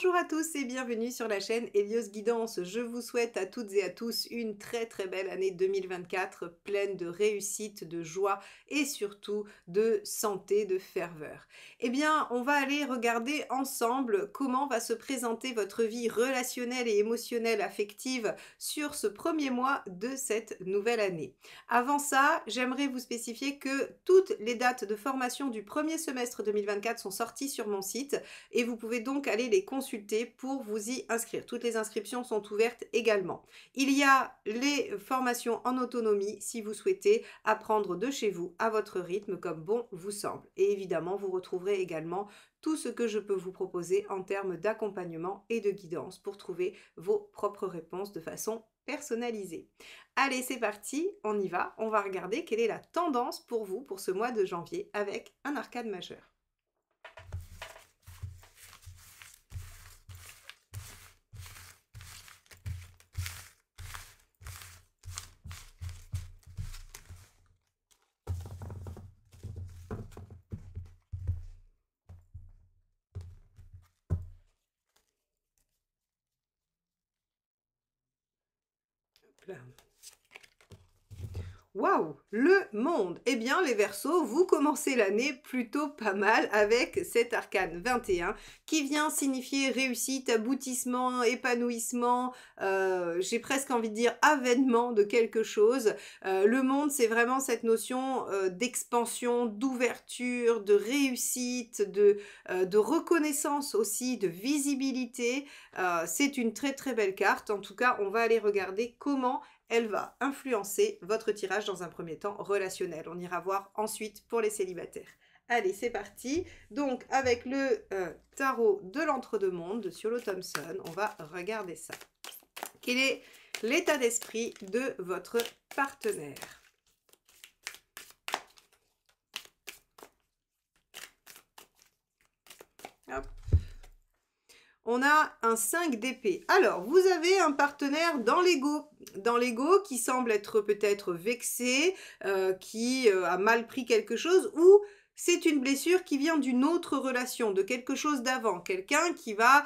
Bonjour à tous et bienvenue sur la chaîne Hélios Guidance. Je vous souhaite à toutes et à tous une très belle année 2024 pleine de réussite, de joie et surtout de santé, de ferveur. Eh bien, on va aller regarder ensemble comment va se présenter votre vie relationnelle et émotionnelle affective sur ce premier mois de cette nouvelle année. Avant ça, j'aimerais vous spécifier que toutes les dates de formation du premier semestre 2024 sont sorties sur mon site et vous pouvez donc aller les consulter pour vous y inscrire. Toutes les inscriptions sont ouvertes également. Il y a les formations en autonomie si vous souhaitez apprendre de chez vous à votre rythme comme bon vous semble. Et évidemment, vous retrouverez également tout ce que je peux vous proposer en termes d'accompagnement et de guidance pour trouver vos propres réponses de façon personnalisée. Allez, c'est parti, on y va. On va regarder quelle est la tendance pour vous pour ce mois de janvier avec un arcane majeur. Waouh, le monde! Eh bien, les Verseaux, vous commencez l'année plutôt pas mal avec cet arcane 21 qui vient signifier réussite, aboutissement, épanouissement, j'ai presque envie de dire avènement de quelque chose. Le monde, c'est vraiment cette notion d'expansion, d'ouverture, de réussite, de reconnaissance aussi, de visibilité. C'est une très belle carte. En tout cas, on va aller regarder comment elle va influencer votre tirage dans un premier temps relationnel. On ira voir ensuite pour les célibataires. Allez, c'est parti. Donc, avec le tarot de l'entre-deux-mondes de Ciolo Thompson, on va regarder ça. Quel est l'état d'esprit de votre partenaire? Hop. On a un 5 d'épée. Alors, vous avez un partenaire dans l'ego qui semble être peut-être vexé, qui a mal pris quelque chose, ou c'est une blessure qui vient d'une autre relation, de quelque chose d'avant. Quelqu'un qui va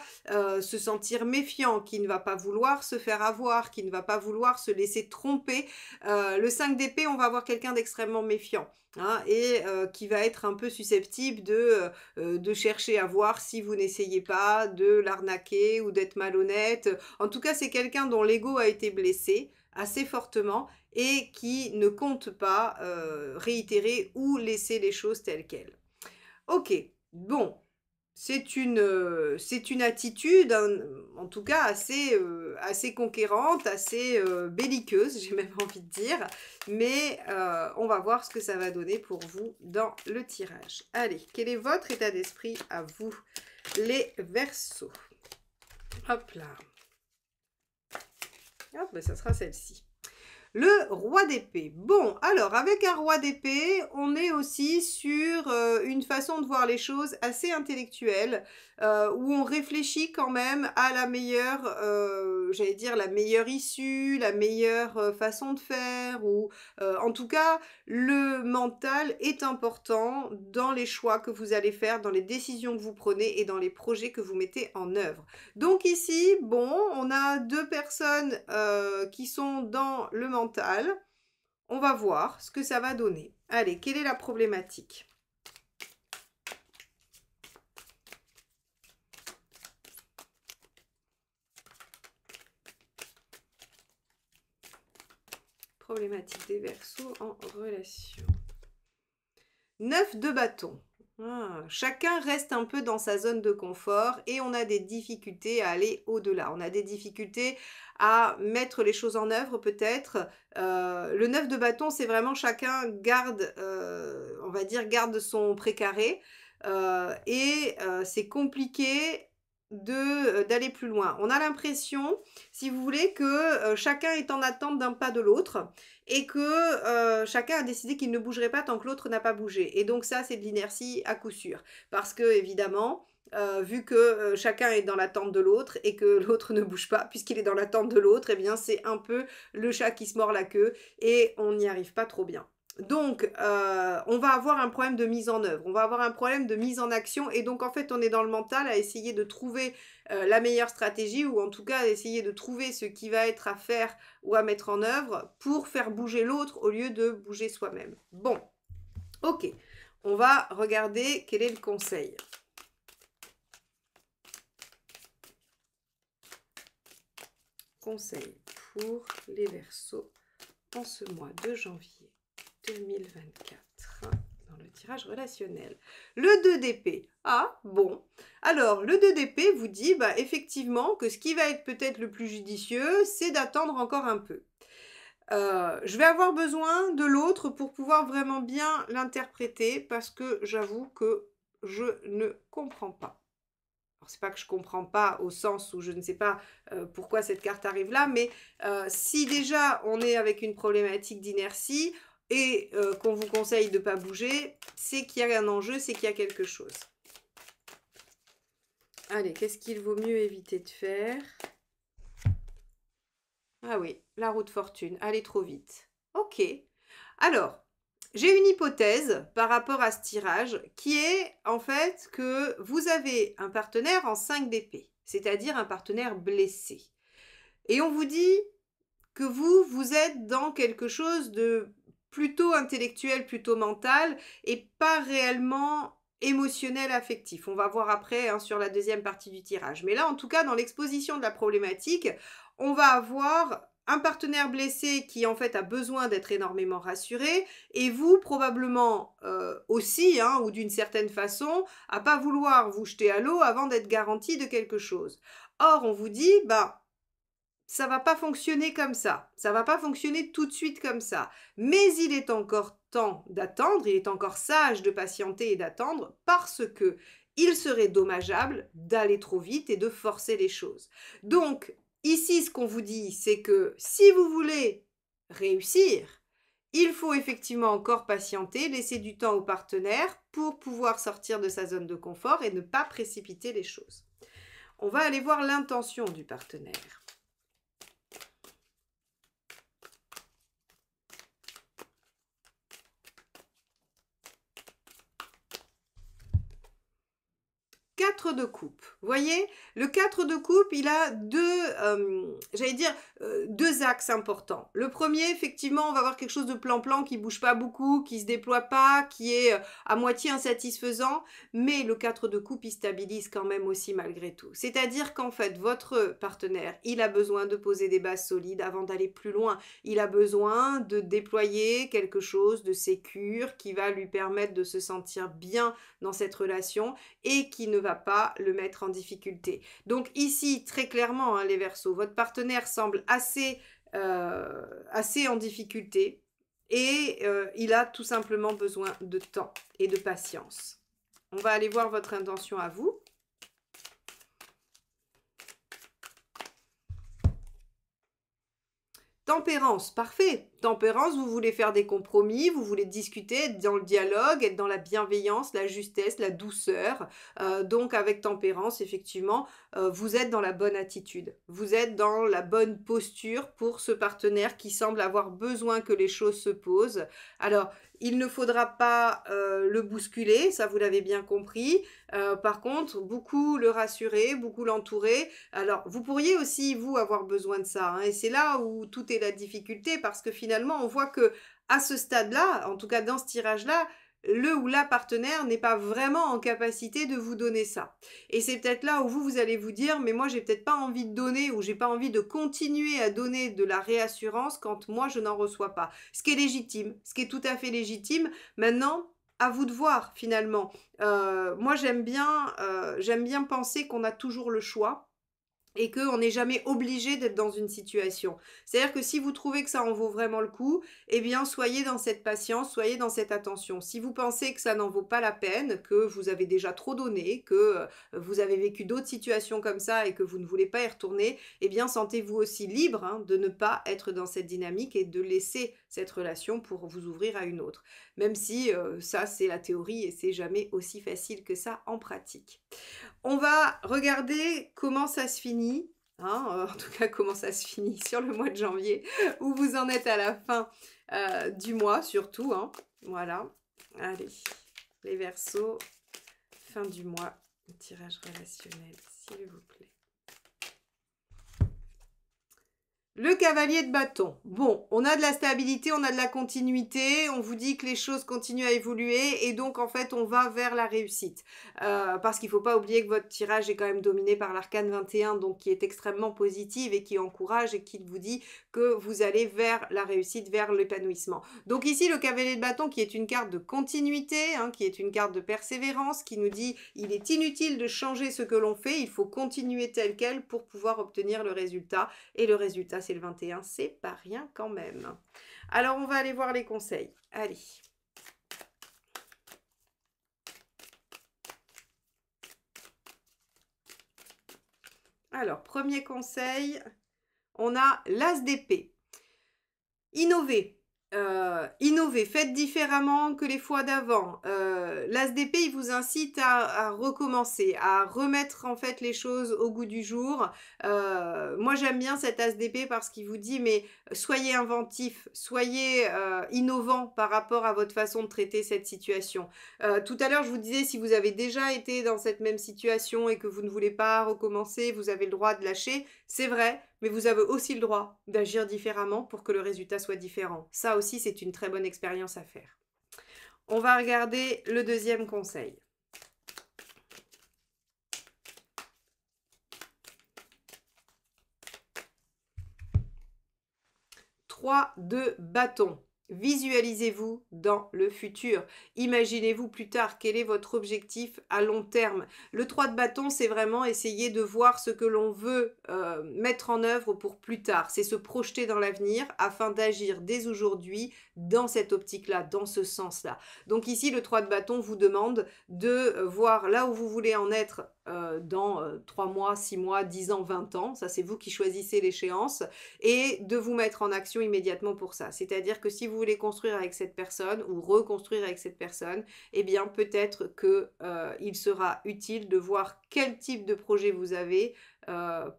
se sentir méfiant, qui ne va pas vouloir se faire avoir, qui ne va pas vouloir se laisser tromper. Le 5 d'épée, on va avoir quelqu'un d'extrêmement méfiant. Hein, et qui va être un peu susceptible de chercher à voir si vous n'essayez pas de l'arnaquer ou d'être malhonnête. En tout cas, c'est quelqu'un dont l'ego a été blessé assez fortement et qui ne compte pas réitérer ou laisser les choses telles quelles. Ok, bon, c'est une attitude, en tout cas, assez conquérante, assez belliqueuse, j'ai même envie de dire. Mais on va voir ce que ça va donner pour vous dans le tirage. Allez, quel est votre état d'esprit à vous, les Verseaux? Hop là. Hop, ben ça sera celle-ci. Le roi d'épée. Bon, alors avec un roi d'épée, on est aussi sur une façon de voir les choses assez intellectuelle, où on réfléchit quand même à la meilleure, j'allais dire la meilleure issue, la meilleure façon de faire, ou en tout cas, le mental est important dans les choix que vous allez faire, dans les décisions que vous prenez et dans les projets que vous mettez en œuvre. Donc ici, bon, on a deux personnes qui sont dans le mental. On va voir ce que ça va donner. Allez, quelle est la problématique? Problématique des Verseaux en relation. 9 de bâton. Ah, chacun reste un peu dans sa zone de confort et on a des difficultés à aller au-delà. On a des difficultés à mettre les choses en œuvre peut-être. Le 9 de bâton, c'est vraiment chacun garde, on va dire, garde son précaré. Et c'est compliqué d'aller plus loin. On a l'impression, si vous voulez, que chacun est en attente d'un pas de l'autre et que chacun a décidé qu'il ne bougerait pas tant que l'autre n'a pas bougé. Et donc ça, c'est de l'inertie à coup sûr. Parce que, évidemment, vu que chacun est dans l'attente de l'autre et que l'autre ne bouge pas, puisqu'il est dans l'attente de l'autre, eh bien c'est un peu le chat qui se mord la queue et on n'y arrive pas trop bien. Donc, on va avoir un problème de mise en œuvre, on va avoir un problème de mise en action et donc en fait on est dans le mental à essayer de trouver la meilleure stratégie ou en tout cas à essayer de trouver ce qui va être à faire ou à mettre en œuvre pour faire bouger l'autre au lieu de bouger soi-même. Bon, ok, on va regarder quel est le conseil. Conseil pour les Verseaux en ce mois de janvier 2024 dans le tirage relationnel. Le 2 d'épée. Ah, bon. Alors, le 2 d'épée vous dit effectivement que ce qui va être peut-être le plus judicieux, c'est d'attendre encore un peu. Je vais avoir besoin de l'autre pour pouvoir vraiment bien l'interpréter parce que j'avoue que je ne comprends pas. Alors, c'est pas que je comprends pas au sens où je ne sais pas pourquoi cette carte arrive là, mais si déjà on est avec une problématique d'inertie et qu'on vous conseille de ne pas bouger, c'est qu'il y a un enjeu, c'est qu'il y a quelque chose. Allez, qu'est-ce qu'il vaut mieux éviter de faire? Ah oui, la roue de fortune, aller trop vite. Ok. Alors, j'ai une hypothèse par rapport à ce tirage qui est en fait que vous avez un partenaire en 5 d'épée, c'est-à-dire un partenaire blessé. Et on vous dit que vous êtes dans quelque chose de plutôt intellectuel, plutôt mental et pas réellement émotionnel, affectif. On va voir après sur la deuxième partie du tirage. Mais là, en tout cas, dans l'exposition de la problématique, on va avoir un partenaire blessé qui en fait a besoin d'être énormément rassuré et vous probablement aussi, ou d'une certaine façon, à pas vouloir vous jeter à l'eau avant d'être garanti de quelque chose. Or, on vous dit, ça va pas fonctionner comme ça. Ça va pas fonctionner tout de suite comme ça. Mais il est encore temps d'attendre, il est encore sage de patienter et d'attendre parce que il serait dommageable d'aller trop vite et de forcer les choses. Donc, ici, ce qu'on vous dit, c'est que si vous voulez réussir, il faut effectivement encore patienter, laisser du temps au partenaire pour pouvoir sortir de sa zone de confort et ne pas précipiter les choses. On va aller voir l'intention du partenaire. Quatre de coupe. Vous voyez, le 4 de coupe, il a deux axes importants. Le premier, effectivement, on va avoir quelque chose de plan-plan qui bouge pas beaucoup, qui se déploie pas, qui est à moitié insatisfaisant, mais le 4 de coupe, il stabilise quand même aussi malgré tout. C'est-à-dire qu'en fait, votre partenaire, il a besoin de poser des bases solides avant d'aller plus loin. Il a besoin de déployer quelque chose de sécure qui va lui permettre de se sentir bien dans cette relation et qui ne va pas le mettre en difficulté. Donc ici, très clairement, les Verseaux, votre partenaire semble assez en difficulté et il a tout simplement besoin de temps et de patience. On va aller voir votre intention à vous. Tempérance, parfait. Tempérance, vous voulez faire des compromis, vous voulez discuter, être dans le dialogue, être dans la bienveillance, la justesse, la douceur. Donc avec tempérance, effectivement, vous êtes dans la bonne attitude. Vous êtes dans la bonne posture pour ce partenaire qui semble avoir besoin que les choses se posent. Alors, il ne faudra pas le bousculer, ça vous l'avez bien compris. Par contre, beaucoup le rassurer, beaucoup l'entourer. Alors, vous pourriez aussi, vous, avoir besoin de ça. Et c'est là où tout est la difficulté parce que finalement, on voit que à ce stade-là, en tout cas dans ce tirage-là, le ou la partenaire n'est pas vraiment en capacité de vous donner ça. Et c'est peut-être là où vous allez vous dire, mais moi, j'ai peut-être pas envie de donner ou j'ai pas envie de continuer à donner de la réassurance quand moi, je n'en reçois pas. Ce qui est légitime, ce qui est tout à fait légitime. Maintenant, à vous de voir finalement. Moi, j'aime bien penser qu'on a toujours le choix et qu'on n'est jamais obligé d'être dans une situation. C'est-à-dire que si vous trouvez que ça en vaut vraiment le coup, eh bien, soyez dans cette patience, soyez dans cette attention. Si vous pensez que ça n'en vaut pas la peine, que vous avez déjà trop donné, que vous avez vécu d'autres situations comme ça et que vous ne voulez pas y retourner, eh bien, sentez-vous aussi libre de ne pas être dans cette dynamique et de laisser cette relation pour vous ouvrir à une autre. Même si ça, c'est la théorie et c'est jamais aussi facile que ça en pratique. On va regarder comment ça se finit. hein, en tout cas comment ça se finit sur le mois de janvier, où vous en êtes à la fin du mois surtout, hein. Voilà, allez, les Verseaux, fin du mois, tirage relationnel, s'il vous plaît. Le cavalier de bâton. Bon, on a de la stabilité, on a de la continuité, on vous dit que les choses continuent à évoluer et donc en fait on va vers la réussite. Parce qu'il ne faut pas oublier que votre tirage est quand même dominé par l'arcane 21, donc qui est extrêmement positive et qui encourage et qui vous dit que vous allez vers la réussite, vers l'épanouissement. Donc ici le cavalier de bâton qui est une carte de continuité, hein, qui est une carte de persévérance, qui nous dit il est inutile de changer ce que l'on fait, il faut continuer tel quel pour pouvoir obtenir le résultat. Et le résultat, c'est le 21, c'est pas rien quand même. Alors, on va aller voir les conseils. Allez. Alors, premier conseil, on a l'as d'épée. Innover. Innover, faites différemment que les fois d'avant. L'as d'épée, il vous incite à recommencer, à remettre en fait les choses au goût du jour. Moi, j'aime bien cet as d'épée parce qu'il vous dit, mais soyez inventif, soyez innovant par rapport à votre façon de traiter cette situation. Tout à l'heure, je vous disais, si vous avez déjà été dans cette même situation et que vous ne voulez pas recommencer, vous avez le droit de lâcher. C'est vrai, mais vous avez aussi le droit d'agir différemment pour que le résultat soit différent. Ça aussi, c'est une très bonne expérience à faire. On va regarder le deuxième conseil. Trois de bâton. Visualisez-vous dans le futur. Imaginez-vous plus tard quel est votre objectif à long terme. Le 3 de bâton, c'est vraiment essayer de voir ce que l'on veut mettre en œuvre pour plus tard. C'est se projeter dans l'avenir afin d'agir dès aujourd'hui dans cette optique-là, dans ce sens-là. Donc ici, le 3 de bâton vous demande de voir là où vous voulez en être dans 3 mois, 6 mois, 10 ans, 20 ans. Ça, c'est vous qui choisissez l'échéance et de vous mettre en action immédiatement pour ça. C'est-à-dire que si vous voulez construire avec cette personne ou reconstruire avec cette personne, eh bien peut-être que il sera utile de voir quel type de projet vous avez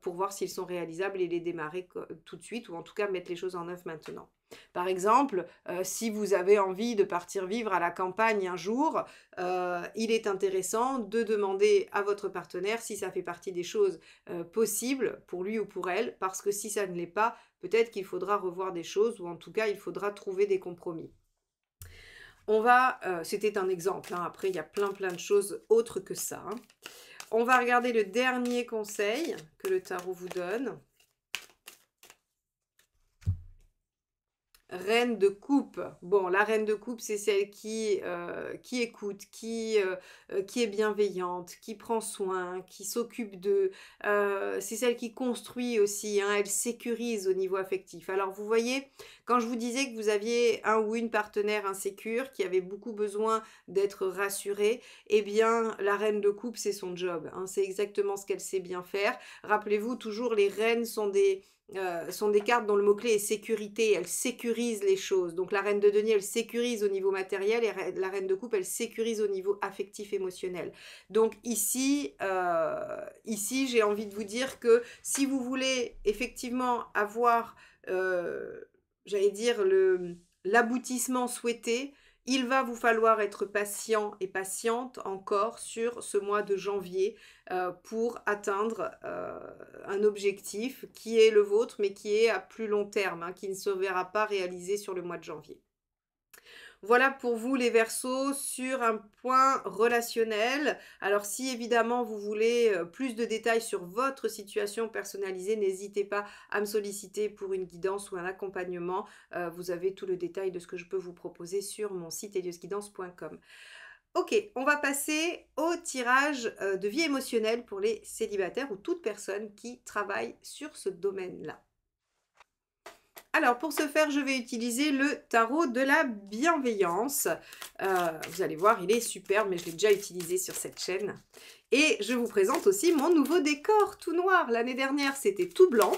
pour voir s'ils sont réalisables et les démarrer tout de suite ou en tout cas mettre les choses en œuvre maintenant. Par exemple, si vous avez envie de partir vivre à la campagne un jour, il est intéressant de demander à votre partenaire si ça fait partie des choses possibles pour lui ou pour elle, parce que si ça ne l'est pas, peut-être qu'il faudra revoir des choses ou en tout cas, il faudra trouver des compromis. On va, c'était un exemple, hein, après il y a plein de choses autres que ça. Hein. On va regarder le dernier conseil que le tarot vous donne. Reine de coupe. Bon, la reine de coupe, c'est celle qui écoute, qui est bienveillante, qui prend soin, qui s'occupe d'eux. C'est celle qui construit aussi, hein, elle sécurise au niveau affectif. Alors, vous voyez, quand je vous disais que vous aviez un ou une partenaire insécure qui avait beaucoup besoin d'être rassurée, eh bien, la reine de coupe, c'est son job. Hein, c'est exactement ce qu'elle sait bien faire. Rappelez-vous, toujours, les reines sont des cartes dont le mot-clé est sécurité, elles sécurisent les choses. Donc la reine de denier, elle sécurise au niveau matériel et la reine de coupe, elle sécurise au niveau affectif, émotionnel. Donc ici, j'ai envie de vous dire que si vous voulez effectivement avoir, j'allais dire, l'aboutissement souhaité, il va vous falloir être patient et patiente encore sur ce mois de janvier pour atteindre un objectif qui est le vôtre, mais qui est à plus long terme, hein, qui ne se verra pas réalisé sur le mois de janvier. Voilà pour vous les Verseaux sur un point relationnel. Alors si évidemment vous voulez plus de détails sur votre situation personnalisée, n'hésitez pas à me solliciter pour une guidance ou un accompagnement. Vous avez tout le détail de ce que je peux vous proposer sur mon site eliosguidance.com. Ok, on va passer au tirage de vie émotionnelle pour les célibataires ou toute personne qui travaille sur ce domaine-là. Alors, pour ce faire, je vais utiliser le tarot de la bienveillance. Vous allez voir, il est superbe, mais je l'ai déjà utilisé sur cette chaîne. Et je vous présente aussi mon nouveau décor tout noir. L'année dernière, c'était tout blanc.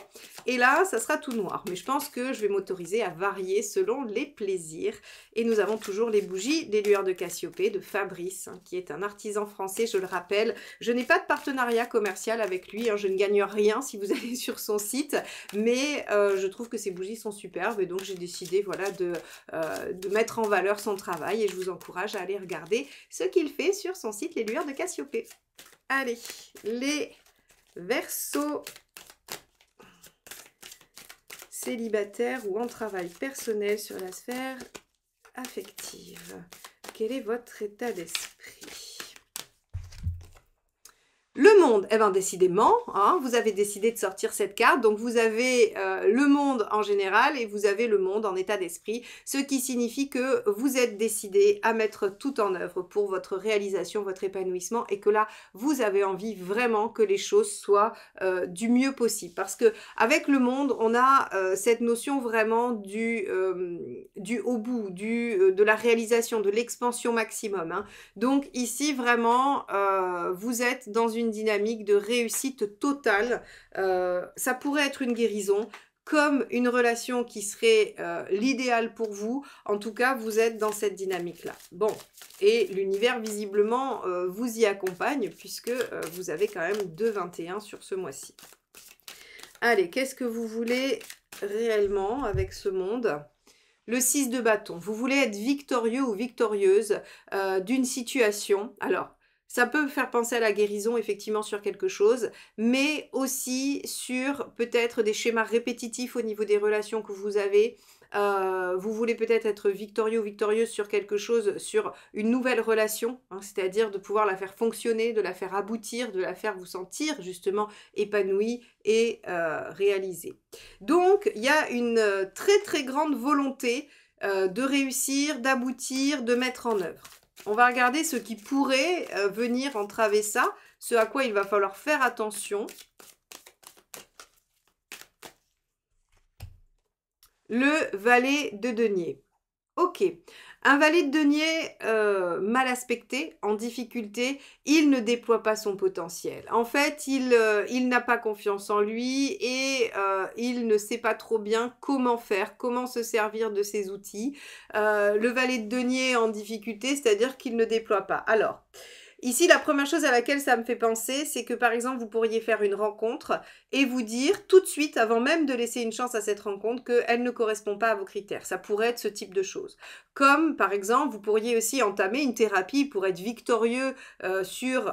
Et là, ça sera tout noir. Mais je pense que je vais m'autoriser à varier selon les plaisirs. Et nous avons toujours les bougies, les lueurs de Cassiopée de Fabrice, hein, qui est un artisan français, je le rappelle. Je n'ai pas de partenariat commercial avec lui. Hein, je ne gagne rien si vous allez sur son site. Mais je trouve que ces bougies sont superbes. Et donc, j'ai décidé voilà, de mettre en valeur son travail. Et je vous encourage à aller regarder ce qu'il fait sur son site, les lueurs de Cassiopée. Allez, les Verseaux célibataires ou en travail personnel sur la sphère affective. Quel est votre état d'esprit? Le monde, eh bien décidément, hein, vous avez décidé de sortir cette carte, donc vous avez le monde en général et vous avez le monde en état d'esprit, ce qui signifie que vous êtes décidé à mettre tout en œuvre pour votre réalisation, votre épanouissement et que là, vous avez envie vraiment que les choses soient du mieux possible. Parce que avec le monde, on a cette notion vraiment du au bout, de la réalisation, de l'expansion maximum. Hein. Donc ici, vraiment, vous êtes dans une dynamique de réussite totale. Ça pourrait être une guérison, comme une relation qui serait l'idéal pour vous. En tout cas, vous êtes dans cette dynamique-là. Bon, et l'univers, visiblement, vous y accompagne, puisque vous avez quand même 2,21 sur ce mois-ci. Allez, qu'est-ce que vous voulez réellement avec ce monde ? Le 6 de bâton. Vous voulez être victorieux ou victorieuse d'une situation. Alors, ça peut faire penser à la guérison, effectivement, sur quelque chose, mais aussi sur peut-être des schémas répétitifs au niveau des relations que vous avez. Vous voulez peut-être être victorieux ou victorieuse sur quelque chose, sur une nouvelle relation, hein, c'est-à-dire de pouvoir la faire fonctionner, de la faire aboutir, de la faire vous sentir justement épanoui et réalisé. Donc, il y a une très très grande volonté de réussir, d'aboutir, de mettre en œuvre. On va regarder ce qui pourrait venir entraver ça, ce à quoi il va falloir faire attention. Le valet de denier. Ok. Un valet de denier mal aspecté, en difficulté, il ne déploie pas son potentiel. En fait, il n'a pas confiance en lui et il ne sait pas trop bien comment faire, comment se servir de ses outils. Le valet de denier en difficulté, c'est-à-dire qu'il ne déploie pas. Alors, ici, la première chose à laquelle ça me fait penser, c'est que par exemple, vous pourriez faire une rencontre et vous dire tout de suite, avant même de laisser une chance à cette rencontre, qu'elle ne correspond pas à vos critères. Ça pourrait être ce type de choses. Comme par exemple, vous pourriez aussi entamer une thérapie pour être victorieux sur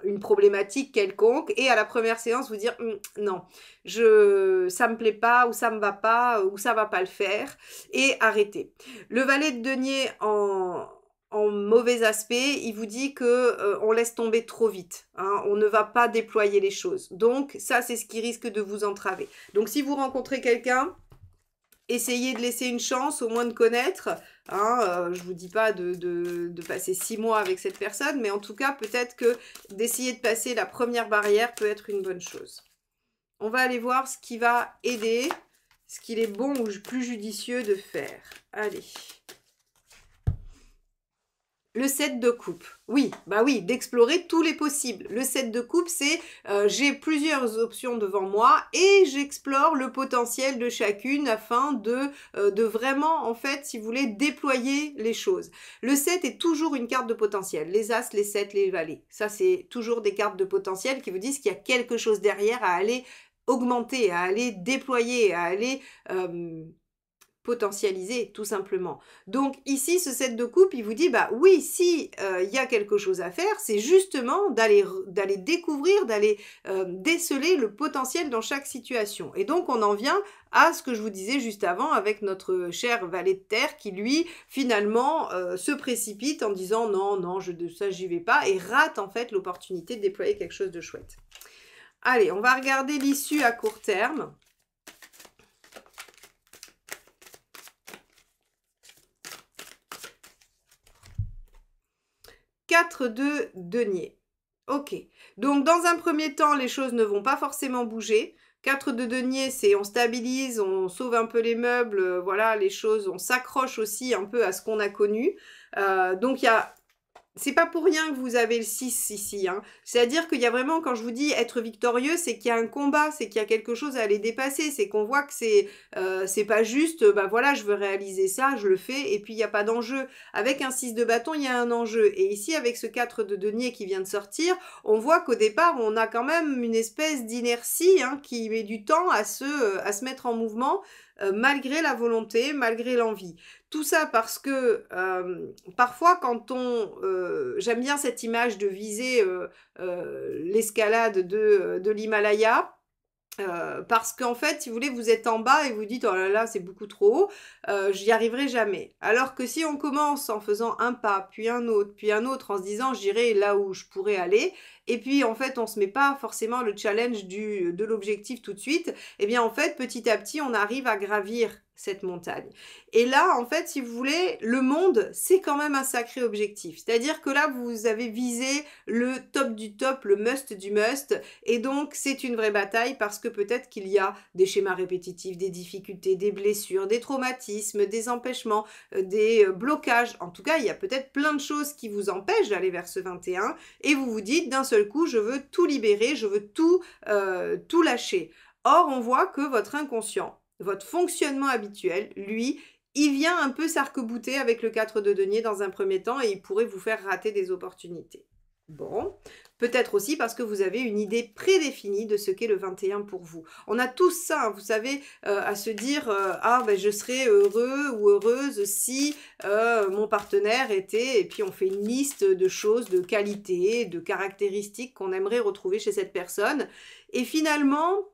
une problématique quelconque et à la première séance vous dire non, ça me plaît pas ou ça me va pas ou ça va pas le faire et arrêter. Le valet de denier en mauvais aspect, il vous dit que on laisse tomber trop vite, hein, on ne va pas déployer les choses. Donc ça, c'est ce qui risque de vous entraver. Donc si vous rencontrez quelqu'un, essayez de laisser une chance, au moins de connaître. Hein, je ne vous dis pas de passer 6 mois avec cette personne, mais en tout cas, peut-être que d'essayer de passer la première barrière peut être une bonne chose. On va aller voir ce qui va aider, ce qu'il est bon ou plus judicieux de faire. Allez. Le 7 de coupe, oui, bah oui, d'explorer tous les possibles. Le 7 de coupe, c'est j'ai plusieurs options devant moi et j'explore le potentiel de chacune afin de vraiment, en fait, si vous voulez, déployer les choses. Le 7 est toujours une carte de potentiel. Les As, les 7, les valets. Ça, c'est toujours des cartes de potentiel qui vous disent qu'il y a quelque chose derrière à aller augmenter, à aller déployer, à aller potentialiser tout simplement. Donc ici, ce 7 de coupe, il vous dit, bah oui, si il y a quelque chose à faire, c'est justement d'aller découvrir, d'aller déceler le potentiel dans chaque situation. Et donc on en vient à ce que je vous disais juste avant avec notre cher valet de terre qui lui, finalement, se précipite en disant non, ça j'y vais pas et rate en fait l'opportunité de déployer quelque chose de chouette. Allez, on va regarder l'issue à court terme. De denier. Ok. Donc, dans un premier temps, les choses ne vont pas forcément bouger. 4 de denier, c'est on stabilise, on sauve un peu les meubles, voilà, les choses, on s'accroche aussi un peu à ce qu'on a connu. Donc, il y a c'est pas pour rien que vous avez le 6 ici, hein. C'est-à-dire qu'il y a vraiment, quand je vous dis être victorieux, c'est qu'il y a un combat, c'est qu'il y a quelque chose à aller dépasser, c'est qu'on voit que c'est pas juste, bah voilà, je veux réaliser ça, je le fais, et puis il n'y a pas d'enjeu. Avec un 6 de bâton, il y a un enjeu. Et ici, avec ce 4 de denier qui vient de sortir, on voit qu'au départ, on a quand même une espèce d'inertie, hein, qui met du temps à se mettre en mouvement, malgré la volonté, malgré l'envie. Tout ça parce que parfois quand j'aime bien cette image de viser l'escalade de l'Himalaya, parce qu'en fait, si vous voulez, vous êtes en bas et vous dites: «Oh là là, c'est beaucoup trop haut, j'y arriverai jamais». Alors que si on commence en faisant un pas, puis un autre, en se disant: «J'irai là où je pourrais aller», et puis en fait, on se met pas forcément le challenge de l'objectif tout de suite, et bien en fait, petit à petit, on arrive à gravir cette montagne. Et là, en fait, si vous voulez, le monde, c'est quand même un sacré objectif. C'est-à-dire que là, vous avez visé le top du top, le must du must, et donc, c'est une vraie bataille parce que peut-être qu'il y a des schémas répétitifs, des difficultés, des blessures, des traumatismes, des empêchements, des blocages. En tout cas, il y a peut-être plein de choses qui vous empêchent d'aller vers ce 21 et vous vous dites d'un seul coup, je veux tout libérer, je veux tout lâcher. Or, on voit que votre inconscient, votre fonctionnement habituel, lui, il vient un peu s'arc-bouter avec le 4 de denier dans un premier temps et il pourrait vous faire rater des opportunités. Bon, peut-être aussi parce que vous avez une idée prédéfinie de ce qu'est le 21 pour vous. On a tous ça, hein, vous savez, à se dire ah ben je serais heureux ou heureuse si mon partenaire était, et puis on fait une liste de choses, de qualités, de caractéristiques qu'on aimerait retrouver chez cette personne. Et finalement,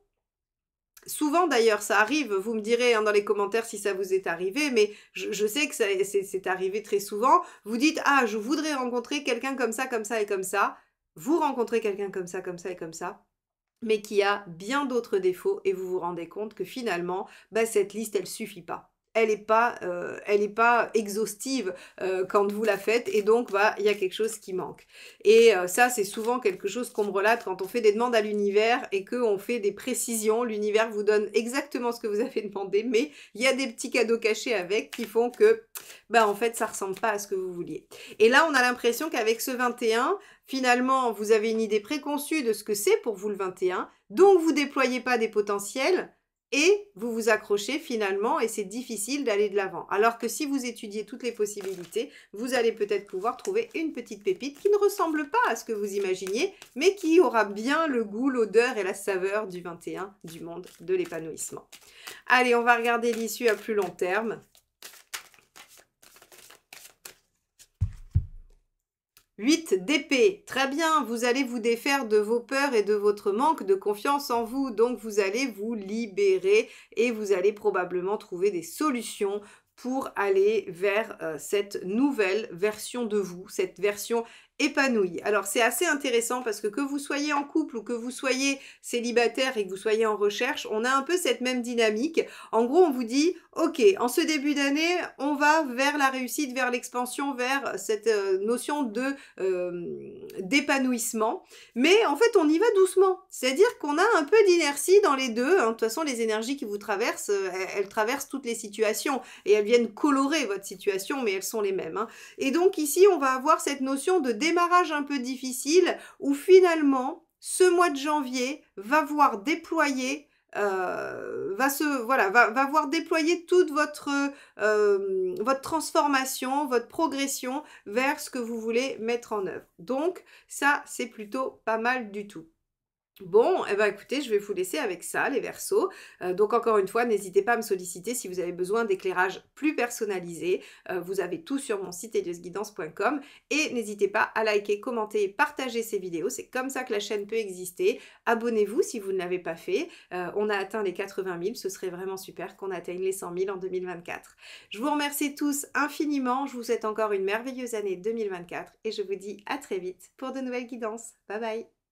souvent d'ailleurs, ça arrive, vous me direz hein, dans les commentaires si ça vous est arrivé, mais je sais que c'est arrivé très souvent. Vous dites, ah, je voudrais rencontrer quelqu'un comme ça, comme ça et comme ça. Vous rencontrez quelqu'un comme ça et comme ça, mais qui a bien d'autres défauts et vous vous rendez compte que finalement, bah, cette liste, elle suffit pas. Elle est pas exhaustive quand vous la faites et donc bah, il y a quelque chose qui manque. Et ça, c'est souvent quelque chose qu'on me relate quand on fait des demandes à l'univers et qu'on fait des précisions. L'univers vous donne exactement ce que vous avez demandé, mais il y a des petits cadeaux cachés avec qui font que, bah, en fait, ça ressemble pas à ce que vous vouliez. Et là, on a l'impression qu'avec ce 21, finalement, vous avez une idée préconçue de ce que c'est pour vous le 21, donc vous déployez pas des potentiels, et vous vous accrochez finalement et c'est difficile d'aller de l'avant. Alors que si vous étudiez toutes les possibilités, vous allez peut-être pouvoir trouver une petite pépite qui ne ressemble pas à ce que vous imaginiez, mais qui aura bien le goût, l'odeur et la saveur du 21, du monde de l'épanouissement. Allez, on va regarder l'issue à plus long terme. 8 d'épée, très bien, vous allez vous défaire de vos peurs et de votre manque de confiance en vous, donc vous allez vous libérer et vous allez probablement trouver des solutions pour aller vers cette nouvelle version de vous, cette version épanouie. Alors c'est assez intéressant parce que vous soyez en couple ou que vous soyez célibataire et que vous soyez en recherche, on a un peu cette même dynamique. En gros, on vous dit, ok, en ce début d'année, on va vers la réussite, vers l'expansion, vers cette notion d'épanouissement. Mais en fait, on y va doucement. C'est-à-dire qu'on a un peu d'inertie dans les deux. Hein. De toute façon, les énergies qui vous traversent, elles traversent toutes les situations et elles viennent colorer votre situation, mais elles sont les mêmes. Hein. Et donc ici, on va avoir cette notion de démarrage un peu difficile où finalement, ce mois de janvier va voir déployer va voir déployer toute votre transformation, votre progression vers ce que vous voulez mettre en œuvre. Donc ça, c'est plutôt pas mal du tout. Bon, eh ben écoutez, je vais vous laisser avec ça, les Verseaux. Donc encore une fois, n'hésitez pas à me solliciter si vous avez besoin d'éclairage plus personnalisé. Vous avez tout sur mon site eliosguidance.com et n'hésitez pas à liker, commenter et partager ces vidéos. C'est comme ça que la chaîne peut exister. Abonnez-vous si vous ne l'avez pas fait. On a atteint les 80 000. Ce serait vraiment super qu'on atteigne les 100 000 en 2024. Je vous remercie tous infiniment. Je vous souhaite encore une merveilleuse année 2024 et je vous dis à très vite pour de nouvelles guidances. Bye bye!